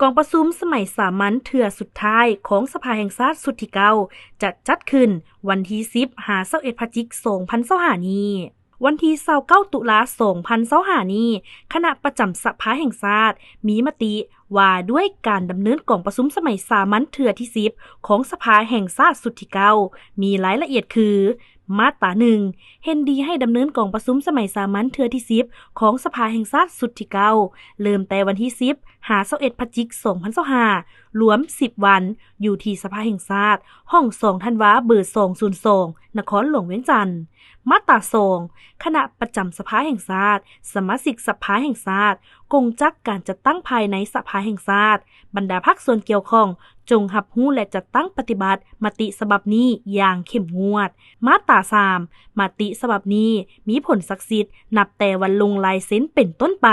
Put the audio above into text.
กองประชุมสมัยสามัญเทื่อสุดท้ายของสภาแห่งชาติสุดที่9จะจัดขึ้นวันที่10 21 พฤศจิกายน 2025 นี้วันที่29 ตุลาคม 2025 นี้คณะประจำสภาแห่งชาติมีมติว่าด้วยการดำเนินกองประชุมสมัยสามัญเทื่อที่10ของสภาแห่งชาติสุดที่9มีรายละเอียดคือมาตรา 1 เห็นดีให้ดำเนินกองประชุมสมัยสามัญเทื่อที่10ของสภาแห่งชาติสุดที่9เริ่มแต่วันที่10 21 พฤศจิกายน 2025รวม10วันอยู่ที่สภาแห่งชาติห้อง2ธันวาเบอร์202นครหลวงเวียงจันทน์มาตรา 2 คณะประจำสภาแห่งชาติสมาชิกสภาแห่งชาติกงจักการจัดตั้งภายในสภาแห่งชาติบรรดาภาคส่วนเกี่ยวข้องจงรับรู้และจัดตั้งปฏิบัติมติฉบับนี้อย่างเข้มงวดมาตรา 3 มติฉบับนี้มีผลศักดิ์สิทธิ์นับแต่วันลงลายเซ็นเป็นต้นไป